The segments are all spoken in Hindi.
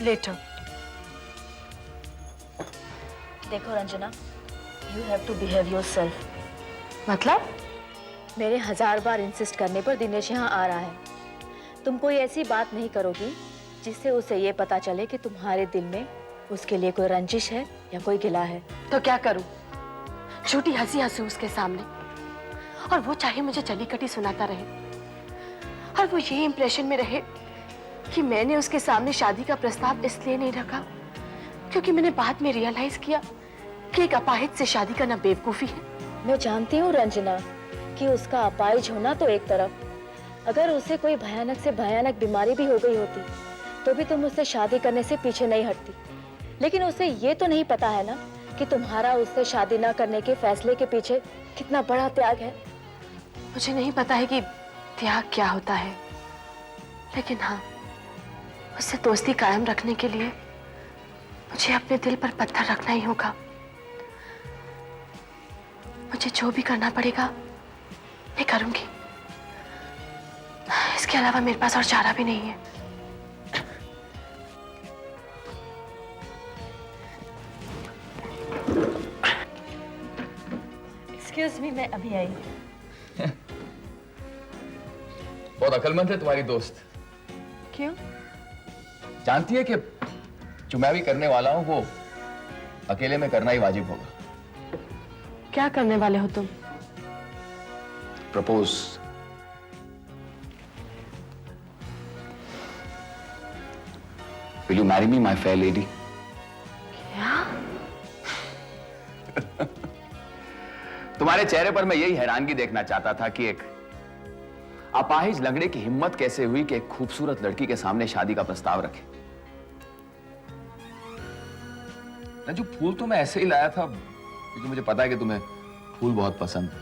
later. देखो Ranjana, you have to behave yourself. मतलब? मेरे 1000 बार इंसिस्ट करने पर दिनेश यहाँ आ रहा है। तुम कोई ऐसी बात नहीं करोगी जिससे उसे ये पता चले कि तुम्हारे दिल में उसके लिए कोई रंजिश है या कोई गिला है। तो क्या करूं? झूठी हंसी हंसू उसके सामने, और वो चाहे मुझे जली कटी सुनाता रहे, और वो ये इंप्रेशन में रहे कि मैंने उसके सामने शादी का प्रस्ताव इसलिए नहीं रखा क्योंकि मैंने बाद में रियलाइज किया कि एक अपाहिज से शादी करना बेवकूफी है। मैं जानती हूँ रंजना कि उसका अपाहिज होना तो एक तरफ, अगर उसे कोई भयानक से भयानक बीमारी भी हो गई होती तो भी तुम उससे शादी करने से पीछे नहीं हटती। लेकिन उसे ये तो नहीं पता है ना कि तुम्हारा उससे शादी न करने के फैसले के पीछे कितना बड़ा त्याग है। मुझे नहीं पता है कि त्याग क्या होता है, लेकिन हाँ, उससे दोस्ती कायम रखने के लिए मुझे अपने दिल पर पत्थर रखना ही होगा। मुझे जो भी करना पड़ेगा मैं करूंगी। इसके अलावा मेरे पास और चारा भी नहीं है। एक्सक्यूज मी, मैं अभी आई। बहुत अक्लमंद है तुम्हारी दोस्त। क्यों? जानती है कि जो मैं भी करने वाला हूं वो अकेले में करना ही वाजिब होगा। क्या करने वाले हो तुम? Propose. Will you marry me, my fair lady? क्या? तुम्हारे चेहरे पर मैं यही हैरानगी देखना चाहता था कि एक अपाहिज लंगड़े की हिम्मत कैसे हुई कि एक खूबसूरत लड़की के सामने शादी का प्रस्ताव रखे। रंजू, फूल तो मैं ऐसे ही लाया था क्योंकि मुझे पता है कि तुम्हें फूल बहुत पसंद है।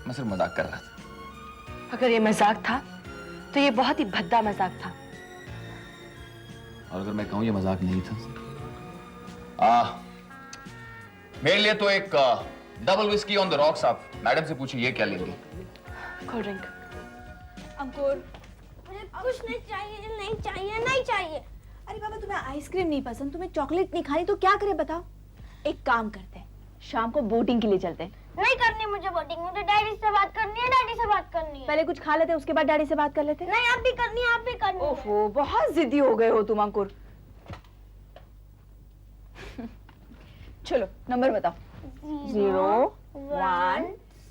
मैं सिर्फ मजाक कर रहा था। अगर ये मजाक था तो ये बहुत ही भद्दा मजाक था। और अगर मैं कहूं ये मजाक नहीं था, मेरे लिए तो एक double whisky on the rocks. आप मैडम से पूछिए ये क्या लेंगे। Cold drink. अंकुर, मुझे कुछ नहीं चाहिए, नहीं चाहिए, नहीं चाहिए। अरे बाबा, तुम्हें आइसक्रीम नहीं पसंद, तुम्हें चॉकलेट नहीं खानी, तो क्या करें बताओ? एक काम करते हैं, शाम को बोटिंग के लिए चलते हैं। नहीं करनी मुझे बोटिंग, मुझे डैडी से बात करनी है, डैडी से बात करनी है। पहले कुछ खा लेते हैं, उसके बाद डैडी से बात कर लेते हैं। नहीं, आप भी करनी है, आप भी करनी है। ओफो, बहुत जिद्दी हो गए हो तुम अंकुर। चलो नंबर बताओ। 0 1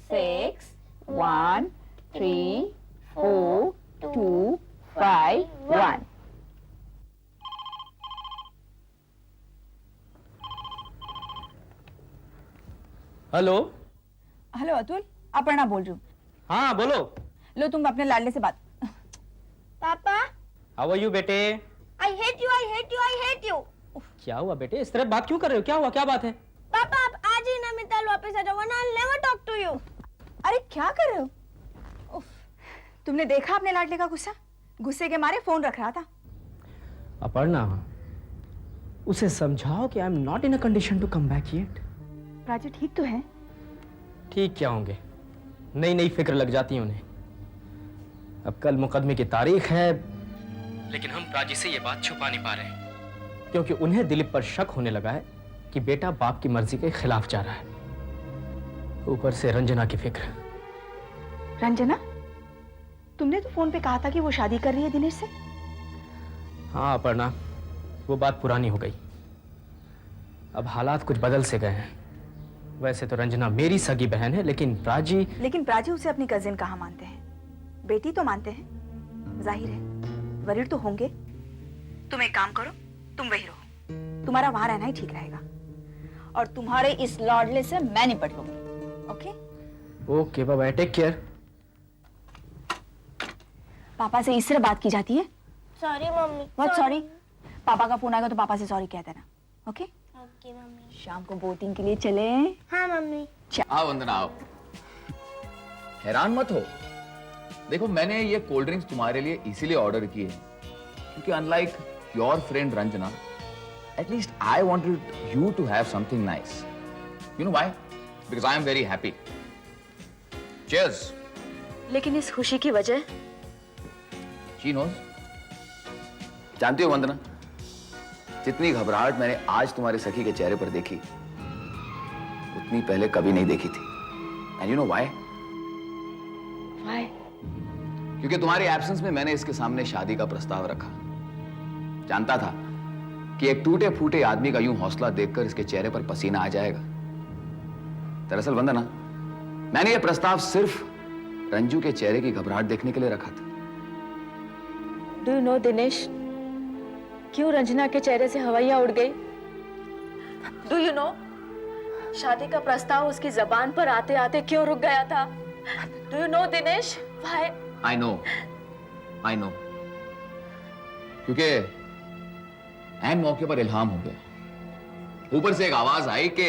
6 1 3 4 2 5 1। हेलो। हेलो अतुल, अपर्णा बोल रही हूँ। हाँ बोलो। लो तुम अपने लाडले से बात। पापा, हाउ आर यू बेटे? I hate you, I hate you, I hate you. क्या हुआ बेटे, इस तरह बात क्यों कर रहे हो? क्या हुआ, क्या बात है? पापा, आप आज ही नैनीताल वापस आ जाओ, वरना I never talk to you. अरे क्या कर रहे हो? उफ, तुमने देखा अपने लाडले का गुस्सा? गुस्से के मारे फोन रख रहा था। अपर्णा, उसे समझाओ कि I am not in a condition to come back yet. Raju ठीक तो है? ठीक क्या होंगे, नई नई फिक्र लग जाती है उन्हें। अब कल मुकदमे की तारीख है, लेकिन हम प्राची से ये बात छुपा नहीं पा रहे हैं क्योंकि उन्हें दिलीप पर शक होने लगा है कि बेटा बाप की मर्जी के खिलाफ जा रहा है। ऊपर से रंजना की फिक्र। रंजना, तुमने तो फोन पे कहा था कि वो शादी कर रही है दिनेश से। हाँ अपर्णा, वो बात पुरानी हो गई। अब हालात कुछ बदल से गए हैं। वैसे तो रंजना मेरी सगी बहन है, लेकिन प्राची उसे अपनी कजिन कहाँ मानते हैं? बेटी तो मानते हैं, जाहिर है वरीड तो होंगे। तुम एक काम करो, तुम वही रहो, तुम्हारा वहां रहना ही ठीक रहेगा, और तुम्हारे इस लाडले से मैं निपट लूंगी। Okay okay bye, take care. पापा से इस तरह बात की जाती है? सॉरी मम्मी। बहुत सॉरी। पापा का फोन आएगा तो पापा से सॉरी कह देना। Okay okay mummy. शाम को बोटिंग के लिए चले? हाँ मम्मी। आओ वंदना, आओ। हैरान मत हो, देखो मैंने ये कोल्ड ड्रिंक्स तुम्हारे लिए इसीलिए ऑर्डर की है क्योंकि unlike your friend Ranjana, at least I wanted you to have something nice. You know why? Because I am very happy. Cheers. लेकिन इस खुशी की वजह? She knows. जानती हो वंदना, जितनी घबराहट मैंने आज तुम्हारे सखी के चेहरे पर देखी, उतनी पहले कभी नहीं देखी थी। And you know why? Why? क्योंकि तुम्हारी एब्सेंस में मैंने इसके सामने शादी का प्रस्ताव रखा। जानता था कि एक टूटे फूटे आदमी का यूं हौसला देखकर इसके चेहरे पर पसीना आ जाएगा। दरअसल वंदना, मैंने यह प्रस्ताव सिर्फ रंजू के चेहरे की घबराहट देखने के लिए रखा था। डू यू नो दिनेश, क्यों रंजना के चेहरे से हवाइयां उड़ गई? डू यू नो, शादी का प्रस्ताव उसकी जबान पर आते आते क्यों रुक गया था? Do you know Dinesh, why? I know, क्योंकि ऐन मौके पर इल्हाम हो गया। ऊपर से एक आवाज आई कि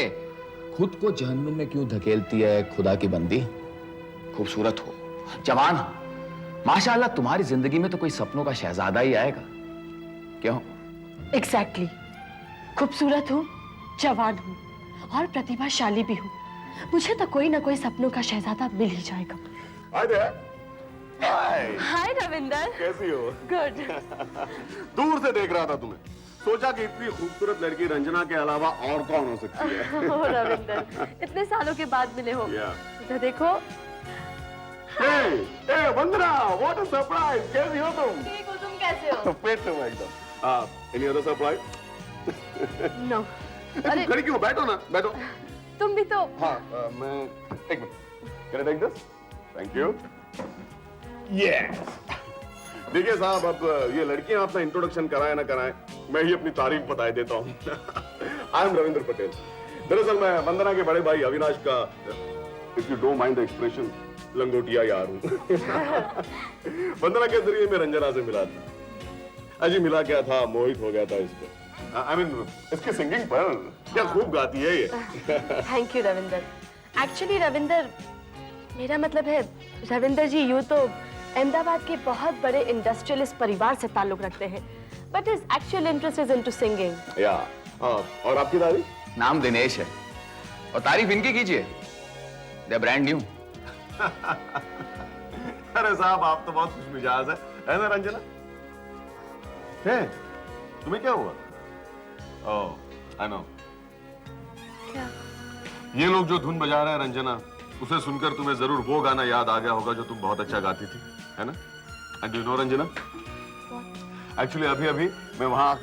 खुद को जहन्नुम में क्यों धकेलती है खुदा की बंदी। खूबसूरत हो, जवान हो, माशाअल्लाह, तुम्हारी जिंदगी में तो कोई सपनों का शहजादा ही आएगा। क्यों? Exactly. खूबसूरत हूँ, जवान हूँ और प्रतिभाशाली भी हूँ। मुझे तो कोई ना कोई सपनों का शहजादा मिल ही जाएगा। Hi there. Hi, hi Ravinder. कैसी हो? गुड। दूर से देख रहा था तुम्हें, सोचा कि इतनी खूबसूरत लड़की रंजना के अलावा और कौन हो सकती है। ओह रविंदर, इतने सालों के बाद मिले हो। Yeah. इधर देखो। हे वंदना, व्हाट अ सरप्राइज। कैसी हो तुम? ठीक हो, तुम कैसे हो? फिट हो एकदम। Any other surprise? नो। तुम खड़ी क्यों? बैठो ना, बैठो। तुम भी तो। हाँ, मैं एक minute. Can I take this? Thank you. Yes. देखिए साहब, अब ये लड़कियां अपना इंट्रोडक्शन कराए ना कराए, मैं ही अपनी तारीफ बताए देता हूँ। I am Ravindra Patel. दरअसल मैं वंदना के बड़े भाई अविनाश का, if you don't mind the expression, लंगोटिया यार हूँ। वंदना के जरिए मैं रंजना से मिला था। अजी मिला क्या था, मोहित हो गया था इस पर। आई मीन इसकी सिंगिंग पर, क्या खूब गाती है ये। Thank you Ravinder. Actually Ravinder, मेरा मतलब है रविंदर जी यूं तो अहमदाबाद के बहुत बड़े इंडस्ट्रियलिस्ट परिवार से ताल्लुक रखते हैं, but his actual interest is into singing. या और आपकी तारीफ? नाम दिनेश है और तारीफ इनकी कीजिए, दे ब्रांड न्यू। अरे साहब, आप तो बहुत खुश मिजाज है ना रंजना? है? तुम्हें क्या हुआ? ओह, आई नो। क्या? ये लोग जो धुन बजा रहे हैं रंजना, उसे सुनकर तुम्हें जरूर वो गाना याद आ गया होगा जो तुम बहुत अच्छा गाती थी, है ना? And do you know Ranjana, actually अभी अभी मैं वहां,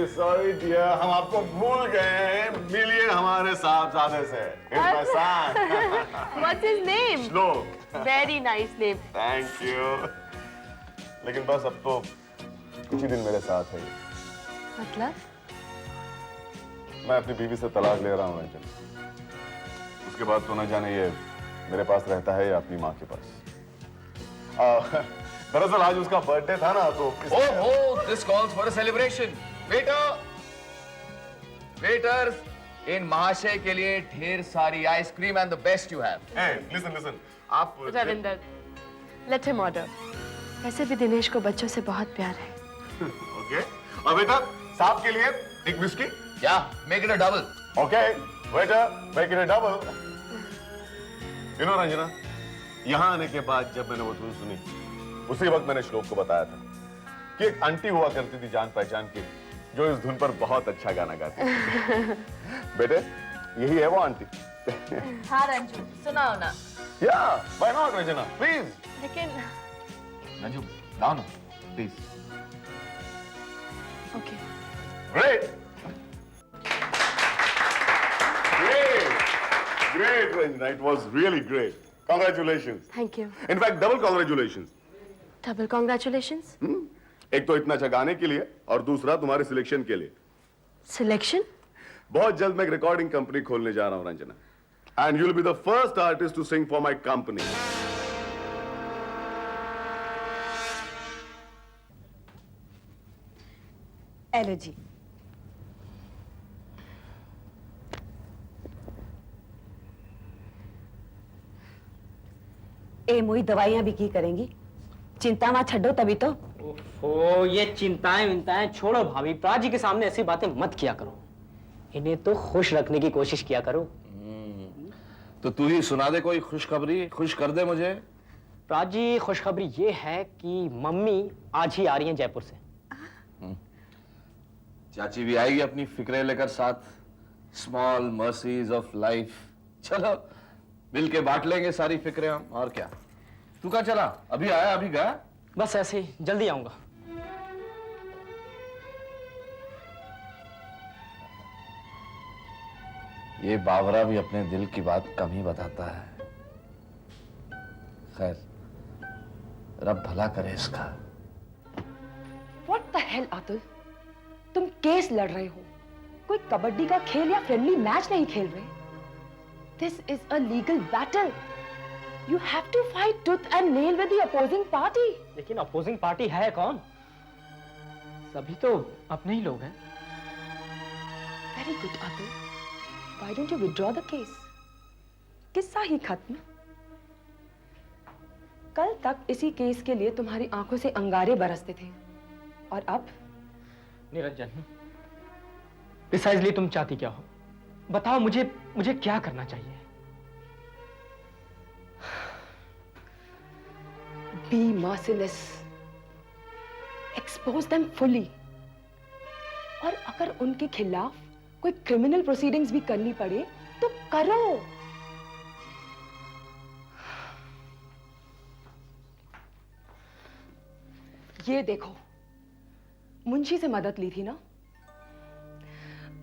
सॉरी डियर, हम आपको भूल गए हैं। मिलिए हमारे साहबजादे से। What's his name? श्लोक। Very nice name. Thank you. लेकिन बस अब तो कुछ ही दिन मेरे साथ है। मतलब? मैं अपनी बीवी से तलाक ले रहा हूँ रंजना। उसके बाद तो न जाने ये मेरे पास रहता है या अपनी माँ के पास। दरअसल आज उसका बर्थडे था ना, तो oh, this calls for a celebration. Waiters, इन महाशय के लिए ढेर सारी ice cream and the best you have. Listen, आप रविंदर, लेट हिम ऑर्डर। वैसे भी दिनेश को बच्चों से बहुत प्यार है। ओके। और बेटा, साहब के लिए एक विस्की। या make it a double. Okay waiter, make it a double. You know Ranjana, यहाँ आने के बाद जब मैंने वो धुन सुनी, उसी वक्त मैंने श्लोक को बताया था कि एक आंटी हुआ करती थी जान पहचान की, जो इस धुन पर बहुत अच्छा गाना गाती थी। बेटे, यही है वो आंटी। हाँ रंजू, सुनाओ ना। या व्हाई नॉट रंजना, प्लीज। लेकिन रंजू, लाओ ना please. Okay. Great Ranjana, it was really great. Congratulations. Thank you. In fact, double congratulations. Double congratulations. एक तो इतना अच्छा गाने के लिए और दूसरा तुम्हारे सिलेक्शन के लिए। सिलेक्शन? बहुत जल्द मैं एक रिकॉर्डिंग कंपनी खोलने जा रहा हूं Ranjana, and you will be the first artist to sing for my company. Hello ji. ए मोई दवाइयां भी की करेंगी, चिंता ना छड्डो तभी तो। ओहो, ये चिंताएं विंताएं छोड़ो भाभी, प्राची के सामने ऐसी बातें मत किया करो। इन्हें तो खुश रखने की कोशिश किया करो। तो तू ही सुना दे कोई खुशखबरी, खुश कर दे मुझे। प्राची, खुशखबरी ये है कि मम्मी आज ही आ रही हैं जयपुर से। चाची भी आएगी अपनी फिक्रें लेकर साथ। Small mercies of life. चलो मिल के बांट लेंगे सारी फिक्रें हम, और क्या। तू कहाँ चला? अभी आया अभी गया? बस ऐसे ही, जल्दी आऊंगा। ये बावरा भी अपने दिल की बात कम ही बताता है। खैर, रब भला करे इसका। What the hell, Atul? तुम केस लड़ रहे हो, कोई कबड्डी का खेल या फ्रेंडली मैच नहीं खेल रहे। This is a legal battle. You have to fight tooth and nail with the opposing party. लेकिन अपोजिंग पार्टी है कौन? सभी तो अपने ही लोग हैं। Very good, Atul. Why don't you withdraw the case? किस्सा ही खत्म। कल तक इसी केस के लिए तुम्हारी आंखों से अंगारे बरसते थे, और अब निरंजन, प्रिसाइजली तुम चाहती क्या हो? बताओ मुझे क्या करना चाहिए? Be merciless. Expose them fully. और अगर उनके खिलाफ कोई क्रिमिनल प्रोसीडिंग्स भी करनी पड़े तो करो। ये देखो, मुंशी से मदद ली थी ना?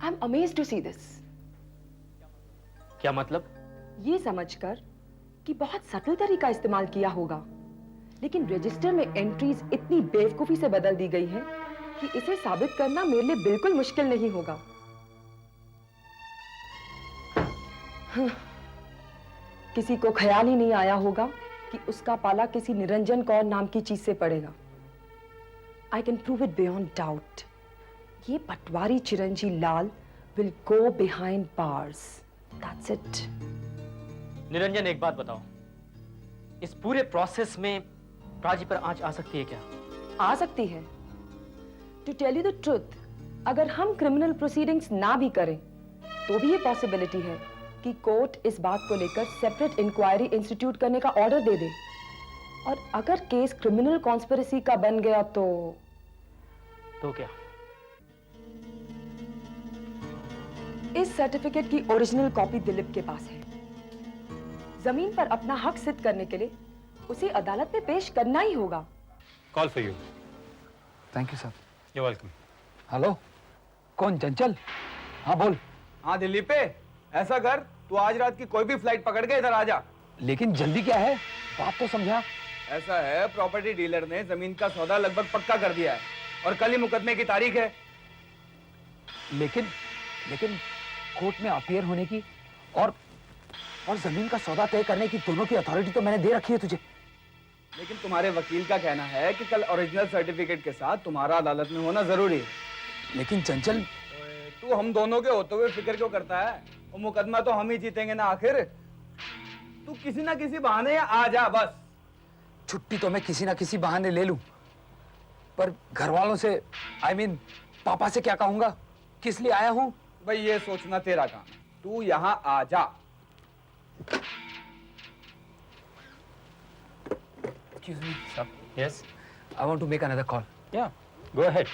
I am amazed to see this. क्या मतलब? ये समझकर कि बहुत सटल तरीका इस्तेमाल किया होगा, लेकिन रजिस्टर में एंट्रीज इतनी बेवकूफी से बदल दी गई हैं कि इसे साबित करना मेरे लिए बिल्कुल मुश्किल नहीं होगा। किसी को ख्याल ही नहीं आया होगा कि उसका पाला किसी निरंजन कौर नाम की चीज से पड़ेगा। I can prove it beyond doubt. ये पटवारी Chiranji Lal will go behind bars. That's it. Niranjan, एक बात बताओ, इस पूरे प्रोसेस में प्राची पर आंच आ सकती है क्या? आ सकती है। To tell you the truth, अगर हम क्रिमिनल प्रोसीडिंग्स ना भी करें तो भी ये पॉसिबिलिटी है कि कोर्ट इस बात को लेकर सेपरेट इंक्वायरी इंस्टीट्यूट करने का ऑर्डर दे दे, और अगर केस क्रिमिनल कॉन्स्पिरेसी का बन गया तो क्या? इस सर्टिफिकेट की ओरिजिनल कॉपी दिलीप के पास है। जमीन पर अपना हक सिद्ध करने के लिए उसे अदालत में पेश करना ही होगा। Call for you. Thank you sir. You welcome. Hello, कौन? चंचल? हाँ बोल। हाँ दिलीप, ऐसा कर, तू आज रात की कोई भी फ्लाइट पकड़ के इधर आ जा। लेकिन जल्दी क्या है, बात तो समझा। ऐसा है, प्रॉपर्टी डीलर ने जमीन का सौदा लगभग पक्का कर दिया है और कल ही मुकदमे की तारीख है। लेकिन कोर्ट में अपीयर होने की और जमीन का सौदा तय करने की दोनों की अथॉरिटी तो मैंने दे रखी है तुझे। लेकिन तुम्हारे वकील का कहना है कि कल ओरिजिनल सर्टिफिकेट के साथ तुम्हारा अदालत में होना जरूरी है। लेकिन चंचल, तू हम दोनों के होते हुए फिक्र क्यों करता है? वो मुकदमा तो हम ही जीतेंगे ना आखिर। तू किसी ना किसी बहाने आ जा बस। छुट्टी तो मैं किसी ना किसी बहाने ले लूं, पर घर वालों से पापा से क्या कहूंगा, किस लिए आया हूं? भाई ये सोचना तेरा काम है, तू यहां आ जा। Excuse me, sir. Yes. I want to make another call. Yeah. Go ahead.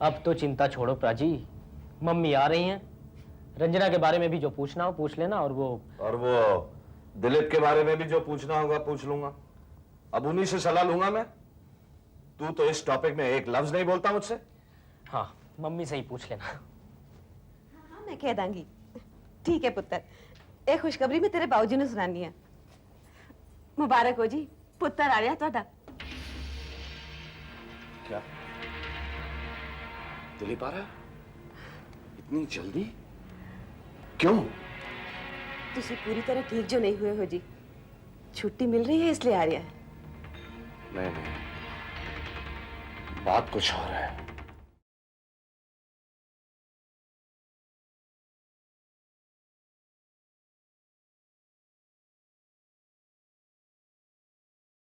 अब तो चिंता छोड़ो प्राची, मम्मी आ रही हैं। रंजना के बारे में भी जो पूछना हो पूछ लेना, और वो दिलीप के बारे में भी जो पूछना होगा पूछ लूंगा। अब उन्हीं से सलाह लूंगा मैं। तू तो इस टॉपिक में एक लफ्ज नहीं बोलता मुझसे। हाँ, मम्मी से ही पूछ लेना। हाँ, मैं कह दूंगी। ठीक है पुत्र, एक खुशखबरी में तेरे बाबूजी ने सुनानी है। मुबारक हो जी, पुत्र आ रहा ਤੁਹਾਡਾ। क्या दिलीप आ रहा है? इतनी जल्दी क्यों? तुसी पूरी तरह ठीक जो नहीं हुए हो जी, छुट्टी मिल रही है इसलिए आ रहा है। नहीं, बात कुछ और है।